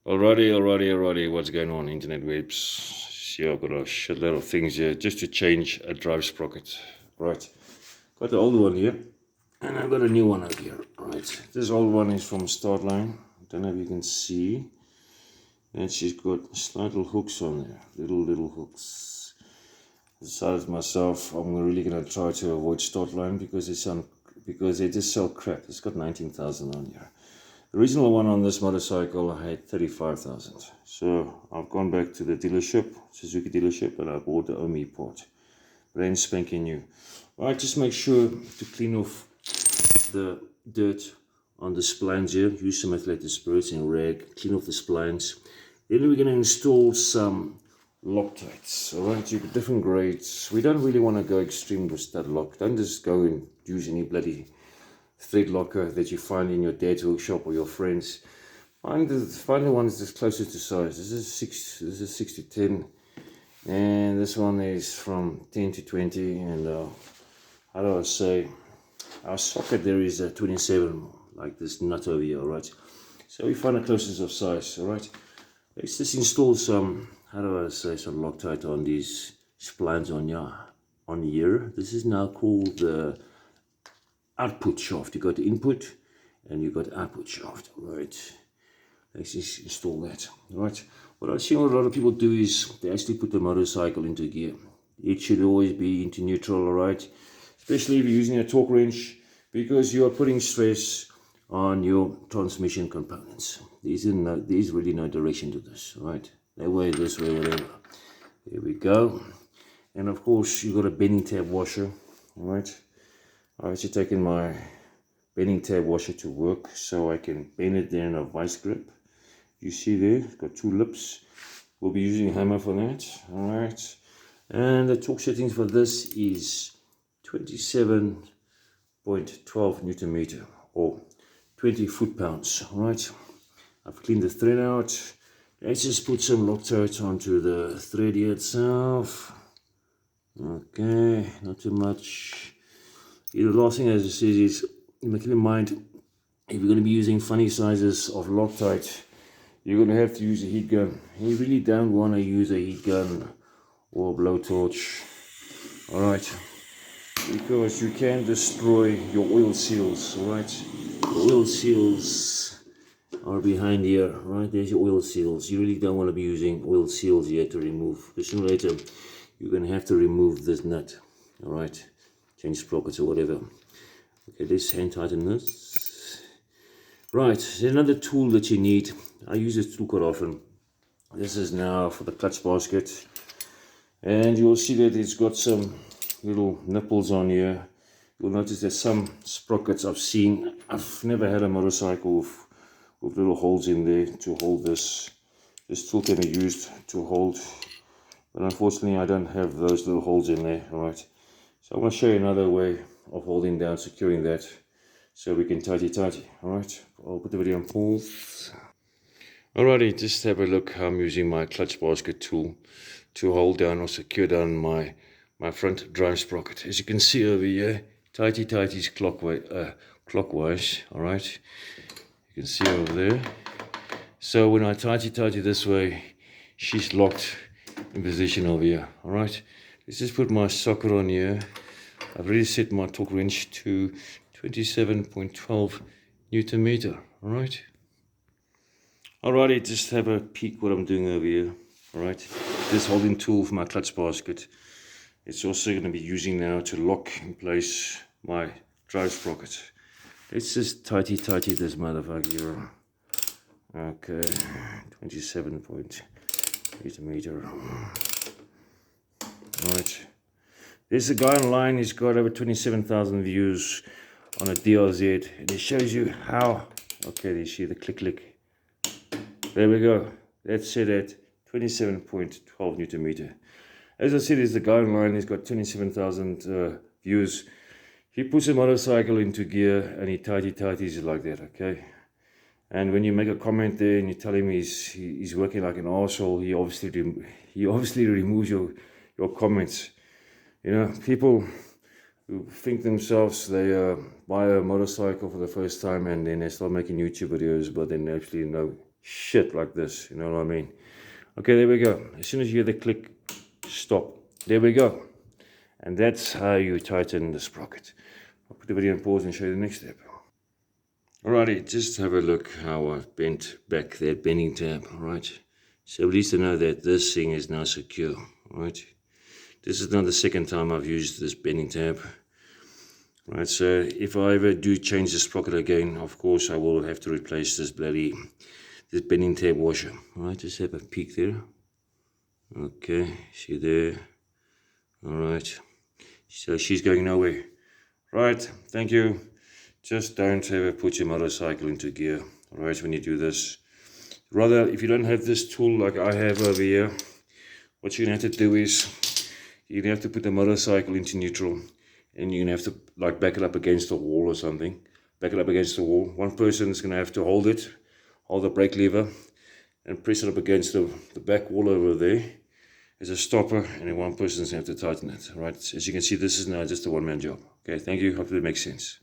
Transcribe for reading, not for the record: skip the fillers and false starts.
Alrighty. What's going on, internet webs? Yeah, I've got a shitload of things here just to change a drive sprocket. Right, got the old one here, and I've got a new one up here. Right, this old one is from Start Line. Don't know if you can see. And she's got slight little hooks on there, little hooks. I decided myself I'm really gonna try to avoid Start Line because they just sell crap. It's got 19,000 on here. The original one on this motorcycle I had 35,000. So I've gone back to the dealership, Suzuki dealership, and I bought the OMI part. Brand spanking new. Right, just make sure to clean off the dirt on the splines here. Use some methylated spirits and rag. Clean off the splines. Then we're going to install some Loctites. Alright, you got different grades. We don't really want to go extreme with stud lock. Don't just go and use any bloody thread locker that you find in your dad's workshop or your friends. Find the ones that's closest to size. This is 6 to 10, and this one is from 10 to 20. And how do I say? Our socket there is a 27, like this nut over here. All right. So we find the closest of size. All right. Let's just install some. How do I say? Some Loctite on these splines on here. This is now called the output shaft. You got the input and you got output shaft. Right, let's just install that. Right, what I see a lot of people do is they actually put the motorcycle into gear. It should always be into neutral. All right, especially if you're using a torque wrench, because you are putting stress on your transmission components. There's really no direction to this. Right, that way, this way, whatever. There we go. And of course you got a bending tab washer. All right, I've actually taken my bending tab washer to work so I can bend it there in a vice grip. You see there, it's got two lips. We'll be using a hammer for that. Alright. And the torque settings for this is 27.12 Newton meter or 20 foot-pounds. Alright. I've cleaned the thread out. Let's just put some Loctite onto the thread here itself. Okay, not too much. The last thing, as it says, is keep in mind, if you're going to be using funny sizes of Loctite, you're going to have to use a heat gun. You really don't want to use a heat gun or a blowtorch, alright, because you can destroy your oil seals. Alright, the oil seals are behind here. Right, there's your oil seals. You really don't want to be using oil seals here to remove, because sooner or later you're going to have to remove this nut. Alright, change sprockets or whatever. Okay, let's hand tighten this. Right, there's another tool that you need. I use this tool quite often. This is now for the clutch basket, and you'll see that it's got some little nipples on here. You'll notice there's some sprockets I've seen. I've never had a motorcycle with little holes in there to hold this. This tool can be used to hold, but unfortunately I don't have those little holes in there. Alright, so I'm going to show you another way of holding down, securing that, so we can tighty. Alright, I'll put the video on pause. Alrighty, just have a look how I'm using my clutch basket tool to hold down or secure down my front drive sprocket. As you can see over here, tighty is clockwise. Alright, you can see over there. So when I tighty this way, she's locked in position over here. Alright, let's just put my socket on here. I've already set my torque wrench to 27.12 Newton meter. Alright. Alrighty, just have a peek what I'm doing over here. Alright. This holding tool for my clutch basket. It's also going to be using now to lock in place my drive sprocket. Let's just tighty this motherfucker here. Okay. 27.8 meter. Alright. There's a guy online, he's got over 27,000 views on a DRZ, and it shows you how. Okay, you see the click. There we go. That's set at 27.12 Newton meter. As I said, there's a guy online, he's got 27,000 views. He puts a motorcycle into gear and he tighties it like that, okay? And when you make a comment there and you tell him he's working like an arsehole, he obviously removes your comments. You know, people who think themselves they buy a motorcycle for the first time and then they start making YouTube videos, but then actually no, shit like this, you know what I mean? Okay, there we go. As soon as you hear the click, stop. There we go. And that's how you tighten the sprocket. I'll put the video on pause and show you the next step. Alrighty, just have a look how I've bent back that bending tab, alright? So at least I know that this thing is now secure, alright? This is now the second time I've used this bending tab. Right, so if I ever do change the sprocket again, of course I will have to replace this bending tab washer. Alright, just have a peek there. Okay, see there. Alright, so she's going nowhere. Right, thank you. Just don't ever put your motorcycle into gear, alright, when you do this. Rather, if you don't have this tool like I have over here, what you're going to have to do is, you're going to have to put the motorcycle into neutral, and you're going to have to like back it up against the wall or something. Back it up against the wall. One person is going to have to hold the brake lever, and press it up against the back wall over there as a stopper, and then one person's going to have to tighten it, right? As you can see, this is now just a one-man job. Okay, thank you. Hopefully it makes sense.